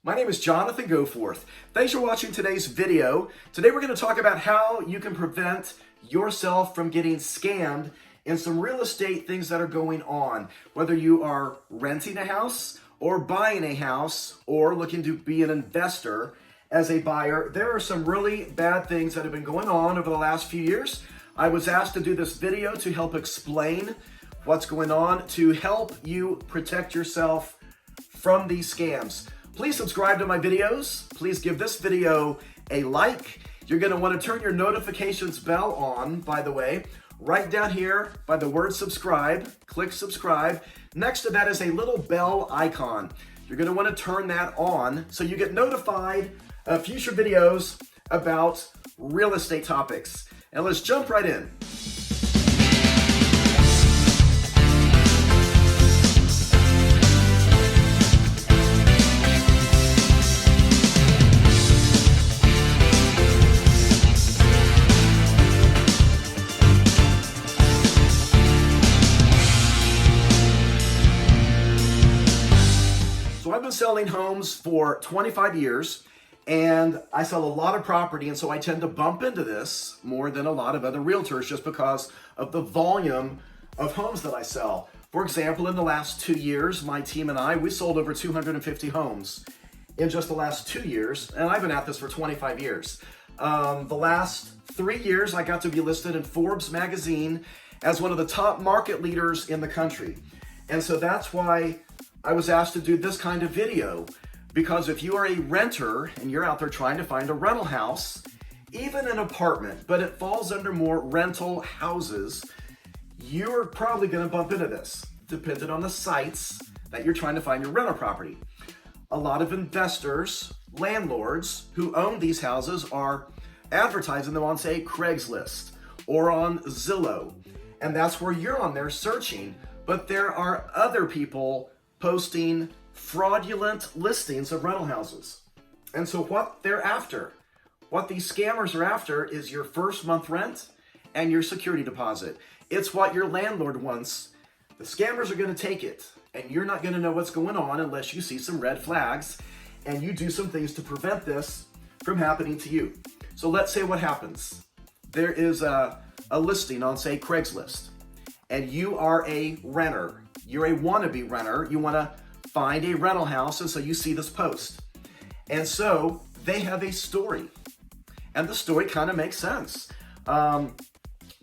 My name is Jonathan Goforth. Thanks for watching today's video. Today we're going to talk about how you can prevent yourself from getting scammed in some real estate things that are going on. Whether you are renting a house or buying a house or looking to be an investor as a buyer, there are some really bad things that have been going on over the last few years. I was asked to do this video to help explain what's going on, to help you protect yourself from these scams. Please subscribe to my videos. Please give this video a like. You're going to want to turn your notifications bell on, by the way, right down here by the word subscribe. Click subscribe. Next to that is a little bell icon. You're going to want to turn that on so you get notified of future videos about real estate topics. And let's jump right in. So I've been selling homes for 25 years, and I sell a lot of property, and so I tend to bump into this more than a lot of other realtors just because of the volume of homes that I sell. For example, in the last 2 years, my team and I, we sold over 250 homes in just the last 2 years, and I've been at this for 25 years. The last 3 years, I got to be listed in Forbes magazine as one of the top market leaders in the country. And so that's why I was asked to do this kind of video, because if you are a renter and you're out there trying to find a rental house, even an apartment, but it falls under more rental houses, you're probably going to bump into this, depending on the sites that you're trying to find your rental property. A lot of investors, landlords who own these houses are advertising them on, say, Craigslist or on Zillow, and that's where you're on there searching. But there are other people posting fraudulent listings of rental houses. And so what they're after, what these scammers are after, is your first month rent and your security deposit. It's what your landlord wants. The scammers are going to take it, and you're not going to know what's going on unless you see some red flags and you do some things to prevent this from happening to you. So let's say what happens. There is a listing on, say, Craigslist, and you are a renter. You're a wannabe renter. You want to find a rental house, and so you see this post. And so they have a story, and the story kind of makes sense.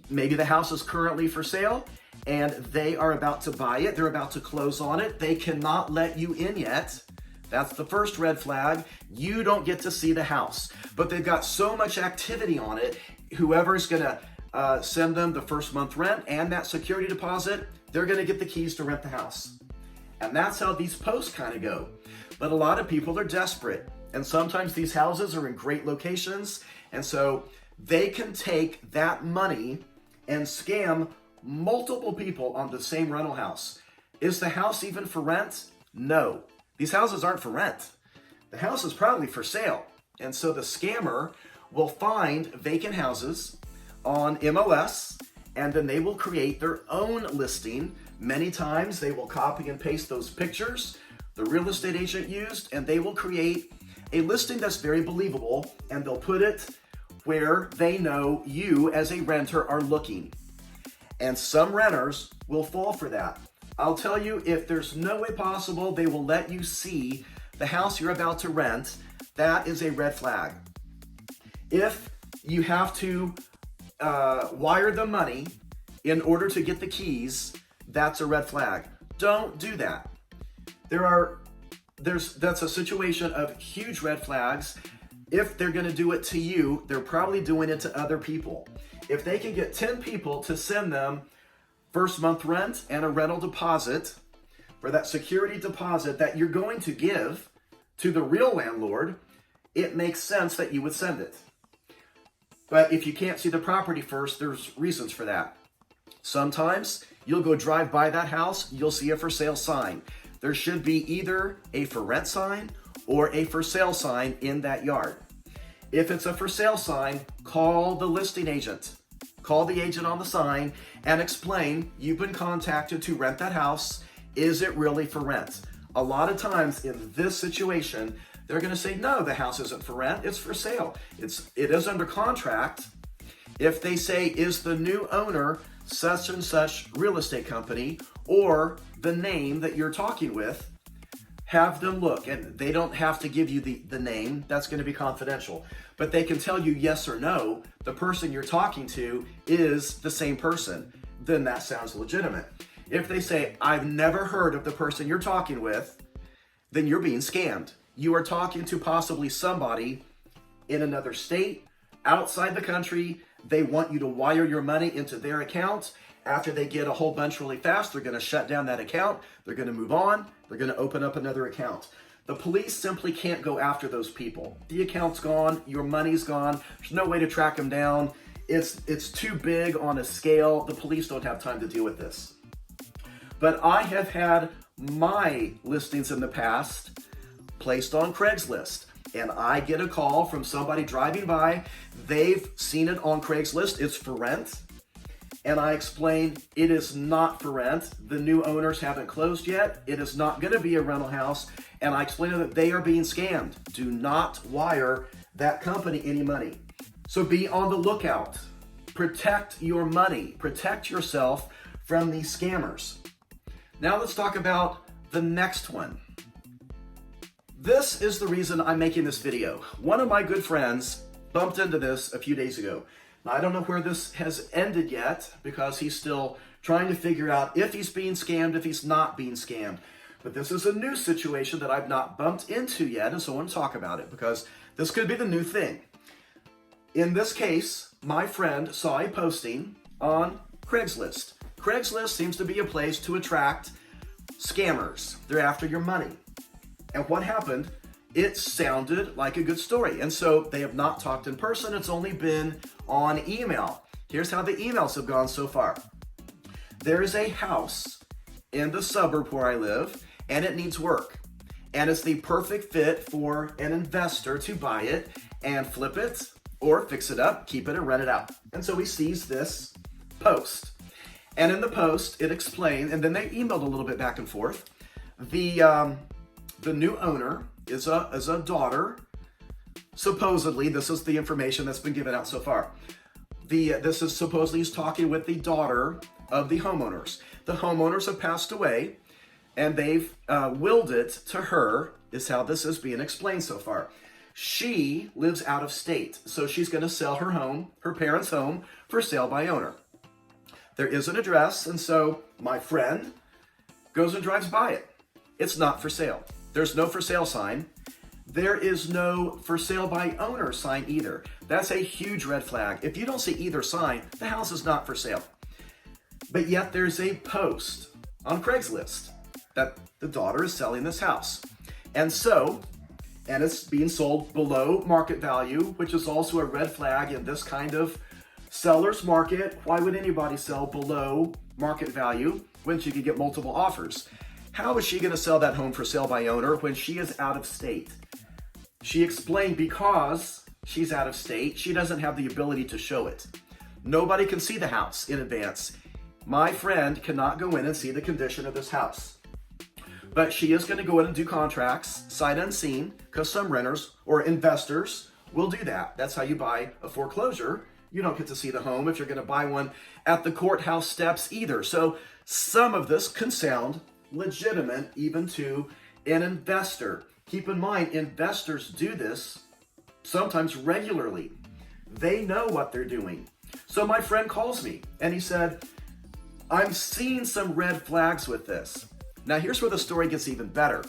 Maybe the house is currently for sale, and they are about to buy it. They're about to close on it. They cannot let you in yet. That's the first red flag. You don't get to see the house, but they've got so much activity on it. Whoever's going to send them the first month rent and that security deposit, they're going to get the keys to rent the house. And that's how these posts kind of go. But a lot of people are desperate, and sometimes these houses are in great locations, and so they can take that money and scam multiple people on the same rental house. Is the house even for rent? No. These houses aren't for rent. The house is probably for sale. And so the scammer will find vacant houses on MLS, and then they will create their own listing. Many times they will copy and paste those pictures the real estate agent used, and they will create a listing that's very believable, and they'll put it where they know you as a renter are looking. And some renters will fall for that. I'll tell you, if there's no way possible they will let you see the house you're about to rent, that is a red flag. If you have to wire the money in order to get the keys, that's a red flag. Don't do that. That's a situation of huge red flags. If they're going to do it to you, they're probably doing it to other people. If they can get 10 people to send them first month rent and a rental deposit, for that security deposit that you're going to give to the real landlord, it makes sense that you would send it. But if you can't see the property first, there's reasons for that. Sometimes you'll go drive by that house, you'll see a for sale sign. There should be either a for rent sign or a for sale sign in that yard. If it's a for sale sign, call the listing agent. Call the agent on the sign and explain you've been contacted to rent that house. Is it really for rent? A lot of times in this situation, They're going to say, no, the house isn't for rent, it's for sale. It is under contract. If they say, is the new owner such and such real estate company or the name that you're talking with, have them look. And they don't have to give you the name, that's going to be confidential. But they can tell you yes or no, the person you're talking to is the same person. Then that sounds legitimate. If they say, I've never heard of the person you're talking with, then you're being scammed. You are talking to possibly somebody in another state, outside the country. They want you to wire your money into their account. After they get a whole bunch really fast, they're going to shut down that account. They're going to move on. They're going to open up another account. The police simply can't go after those people. The account's gone. Your money's gone. There's no way to track them down. It's too big on a scale. The police don't have time to deal with this. But I have had my listings in the past placed on Craigslist, and I get a call from somebody driving by. They've seen it on Craigslist. It's for rent. And I explain it is not for rent. The new owners haven't closed yet. It is not going to be a rental house. And I explain to them that they are being scammed. Do not wire that company any money. So be on the lookout. Protect your money. Protect yourself from these scammers. Now let's talk about the next one. This is the reason I'm making this video. One of my good friends bumped into this a few days ago. Now, I don't know where this has ended yet because he's still trying to figure out if he's being scammed, if he's not being scammed. But this is a new situation that I've not bumped into yet, and so I want to talk about it because this could be the new thing. In this case, my friend saw a posting on Craigslist. Craigslist seems to be a place to attract scammers. They're after your money. And what happened? It sounded like a good story. And so they have not talked in person. It's only been on email. Here's how the emails have gone so far. There is a house in the suburb where I live, and it needs work. And it's the perfect fit for an investor to buy it and flip it or fix it up, keep it, and rent it out. And so he sees this post. And in the post, it explained, and then they emailed a little bit back and forth. The new owner is a daughter. Supposedly, this is the information that's been given out so far. This is supposedly he's talking with the daughter of the homeowners. The homeowners have passed away, and they've willed it to her, is how this is being explained so far. She lives out of state, so she's going to sell her home, her parents' home, for sale by owner. There is an address, and so my friend goes and drives by it. It's not for sale. There's no for sale sign. There is no for sale by owner sign either. That's a huge red flag. If you don't see either sign, the house is not for sale. But yet there's a post on Craigslist that the daughter is selling this house. And it's being sold below market value, which is also a red flag in this kind of seller's market. Why would anybody sell below market value when she could get multiple offers? How is she going to sell that home for sale by owner when she is out of state? She explained because she's out of state, she doesn't have the ability to show it. Nobody can see the house in advance. My friend cannot go in and see the condition of this house. But she is going to go in and do contracts, sight unseen, because some renters or investors will do that. That's how you buy a foreclosure. You don't get to see the home if you're going to buy one at the courthouse steps either. So some of this can sound legitimate even to an investor. Keep in mind, investors do this sometimes regularly. They know what they're doing. So my friend calls me and he said, I'm seeing some red flags with this. Now here's where the story gets even better.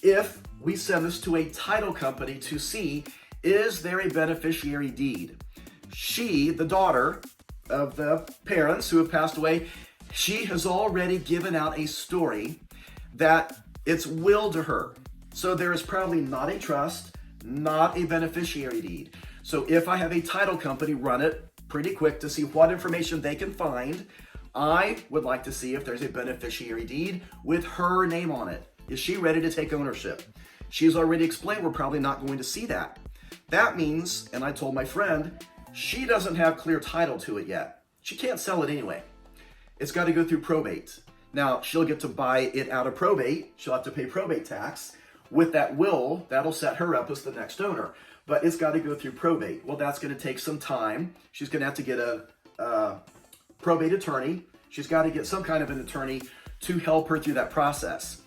If we send this to a title company to see, is there a beneficiary deed? She, the daughter of the parents who have passed away, she has already given out a story that it's willed to her. So there is probably not a trust, not a beneficiary deed. So if I have a title company run it pretty quick to see what information they can find, I would like to see if there's a beneficiary deed with her name on it. Is she ready to take ownership? She's already explained we're probably not going to see that. That means, and I told my friend, she doesn't have clear title to it yet. She can't sell it anyway. It's got to go through probate. Now, she'll get to buy it out of probate. She'll have to pay probate tax. with that will, that'll set her up as the next owner. But it's got to go through probate. Well, that's going to take some time. She's going to have to get a probate attorney. She's got to get some kind of an attorney to help her through that process.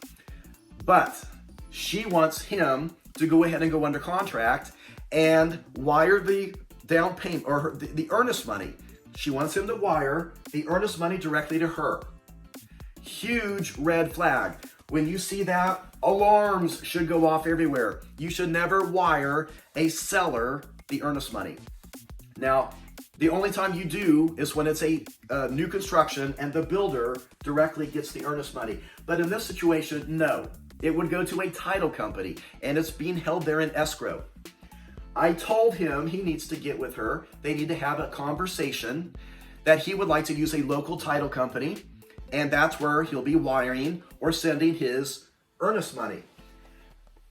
But she wants him to go ahead and go under contract and wire the down payment or the earnest money. She wants him to wire the earnest money directly to her. Huge red flag. When you see that, alarms should go off everywhere. You should never wire a seller the earnest money. Now, the only time you do is when it's a new construction and the builder directly gets the earnest money. But in this situation, no. It would go to a title company and it's being held there in escrow. I told him he needs to get with her. They need to have a conversation that he would like to use a local title company, and that's where he'll be wiring or sending his earnest money.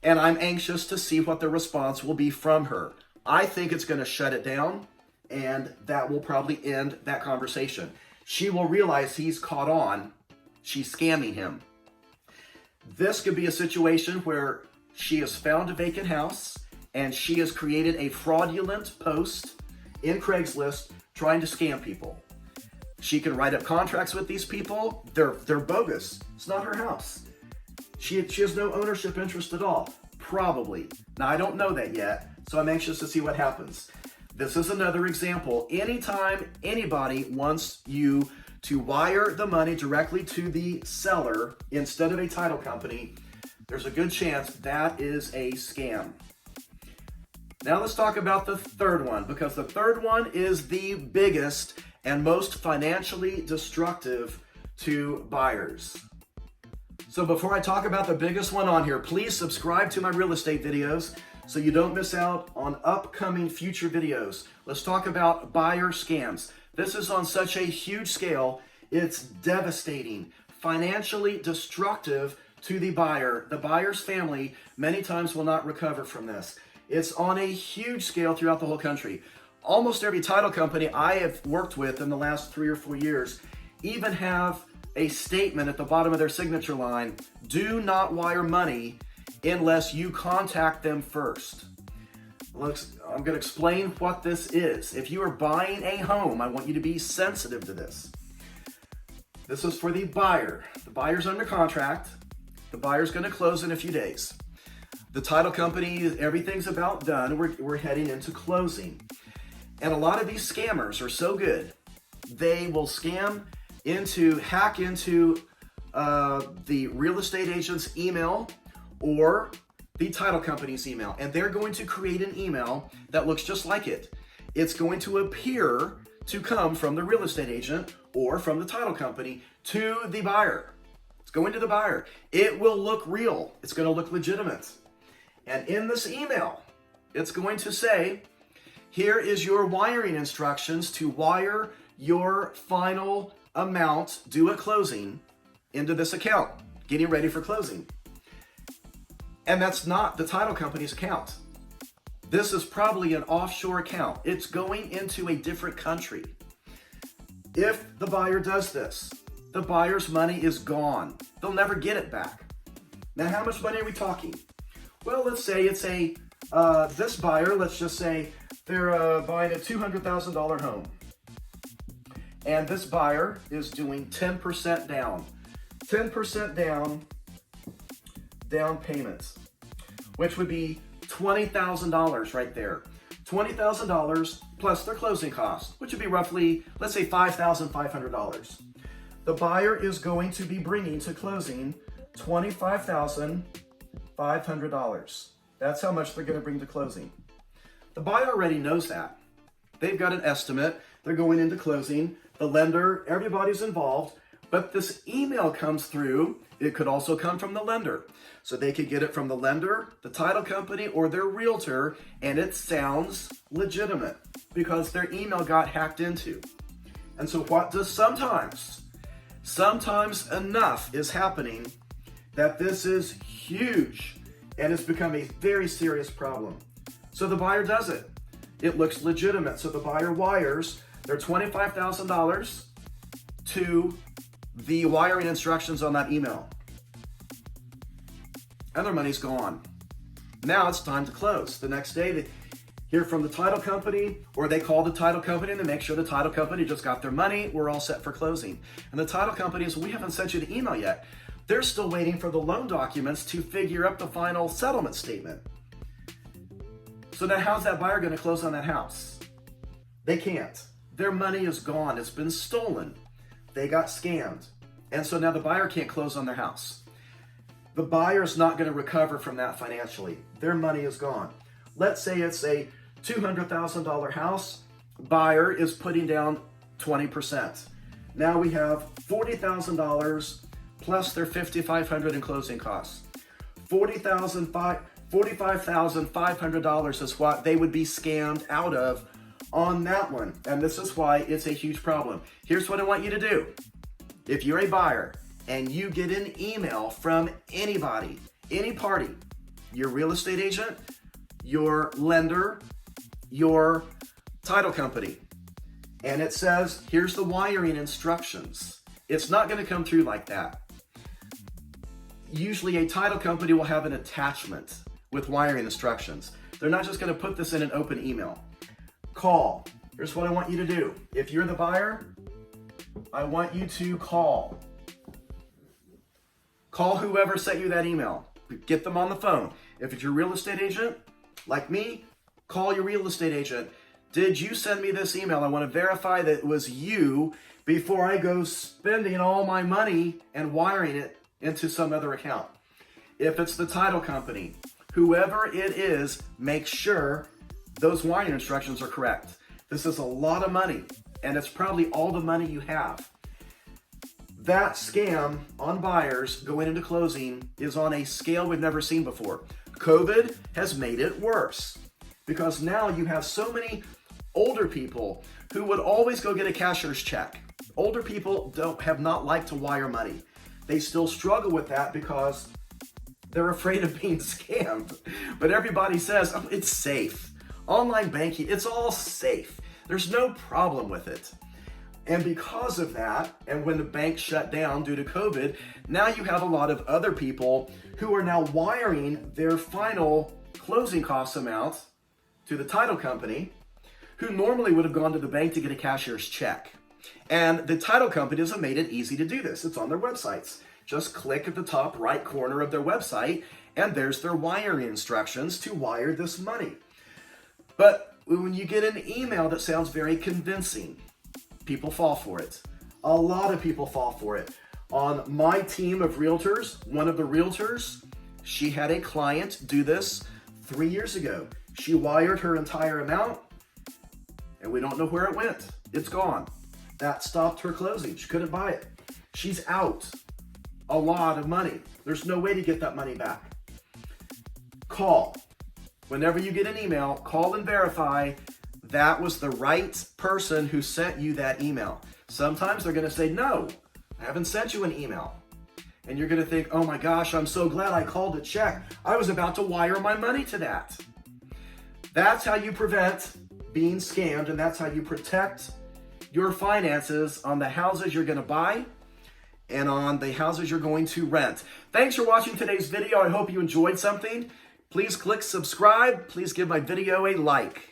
And I'm anxious to see what the response will be from her. I think it's going to shut it down, and that will probably end that conversation. She will realize he's caught on. She's scamming him. This could be a situation where she has found a vacant house and she has created a fraudulent post in Craigslist trying to scam people. She can write up contracts with these people. They're bogus. It's not her house. She has no ownership interest at all. Probably. Now, I don't know that yet, so I'm anxious to see what happens. This is another example. Anytime anybody wants you to wire the money directly to the seller instead of a title company, there's a good chance that is a scam. Now let's talk about the third one, because the third one is the biggest and most financially destructive to buyers. So before I talk about the biggest one on here, please subscribe to my real estate videos so you don't miss out on upcoming future videos. Let's talk about buyer scams. This is on such a huge scale, it's devastating, financially destructive to the buyer. The buyer's family many times will not recover from this. It's on a huge scale throughout the whole country. Almost every title company I have worked with in the last 3 or 4 years even have a statement at the bottom of their signature line: do not wire money unless you contact them first. I'm going to explain what this is. If you are buying a home, I want you to be sensitive to this. This is for the buyer. The buyer's under contract. The buyer's going to close in a few days. The title company, everything's about done. We're heading into closing. And a lot of these scammers are so good. They will hack into the real estate agent's email or the title company's email. And they're going to create an email that looks just like it. It's going to appear to come from the real estate agent or from the title company to the buyer. It's going to the buyer. It will look real. It's going to look legitimate. And in this email, it's going to say, here is your wiring instructions to wire your final amount due at closing into this account, getting ready for closing. And that's not the title company's account. This is probably an offshore account. It's going into a different country. If the buyer does this, the buyer's money is gone. They'll never get it back. Now, how much money are we talking? Well, let's say it's this buyer, let's just say they're buying a $200,000 home. And this buyer is doing 10% down. 10% down payments, which would be $20,000 right there. $20,000 plus their closing costs, which would be roughly, let's say $5,500. The buyer is going to be bringing to closing $25,500. That's how much they're going to bring to closing. The buyer already knows that. They've got an estimate. They're going into closing. The lender, everybody's involved. But this email comes through. It could also come from the lender. So they could get it from the lender, the title company, or their realtor, and it sounds legitimate because their email got hacked into. And so what does sometimes enough is happening that this is huge and it's become a very serious problem. So the buyer does it. It looks legitimate. So the buyer wires their $25,000 to the wiring instructions on that email. and their money's gone. Now it's time to close. The next day, they hear from the title company, or they call the title company and they make sure the title company just got their money. We're all set for closing. And the title company is, we haven't sent you the email yet. They're still waiting for the loan documents to figure up the final settlement statement. So now how's that buyer going to close on that house? They can't. Their money is gone. It's been stolen. They got scammed. And so now the buyer can't close on their house. The buyer is not going to recover from that financially. Their money is gone. Let's say it's a $200,000 house. Buyer is putting down 20%. Now we have $40,000 plus their $5,500 in closing costs. $45,500 is what they would be scammed out of on that one. And this is why it's a huge problem. Here's what I want you to do. If you're a buyer and you get an email from anybody, any party, your real estate agent, your lender, your title company, and it says, here's the wiring instructions, it's not going to come through like that. Usually a title company will have an attachment with wiring instructions. They're not just going to put this in an open email. Call. Here's what I want you to do. If you're the buyer, I want you to call. Call whoever sent you that email. Get them on the phone. If it's your real estate agent, like me, call your real estate agent. Did you send me this email? I want to verify that it was you before I go spending all my money and wiring it into some other account. If it's the title company, whoever it is, make sure those wiring instructions are correct. This is a lot of money, and it's probably all the money you have. That scam on buyers going into closing is on a scale we've never seen before. COVID has made it worse because now you have so many older people who would always go get a cashier's check. Older people have not liked to wire money. They still struggle with that because they're afraid of being scammed. But everybody says, oh, it's safe. Online banking, it's all safe. There's no problem with it. And because of that, and when the bank shut down due to COVID, now you have a lot of other people who are now wiring their final closing cost amount to the title company, who normally would have gone to the bank to get a cashier's check. And the title companies have made it easy to do this. It's on their websites. Just click at the top right corner of their website, and there's their wiring instructions to wire this money. But when you get an email that sounds very convincing, people fall for it. A lot of people fall for it. On my team of realtors, one of the realtors, she had a client do this 3 years ago. She wired her entire amount, and we don't know where it went. It's gone. That stopped her closing. She couldn't buy it. She's out a lot of money. There's no way to get that money back. Call. Whenever you get an email, call and verify that was the right person who sent you that email. Sometimes they're going to say, no, I haven't sent you an email. And you're going to think, oh my gosh, I'm so glad I called to check. I was about to wire my money to that. That's how you prevent being scammed, and that's how you protect your finances on the houses you're going to buy and on the houses you're going to rent. Thanks for watching today's video. I hope you enjoyed something. Please click subscribe. Please give my video a like.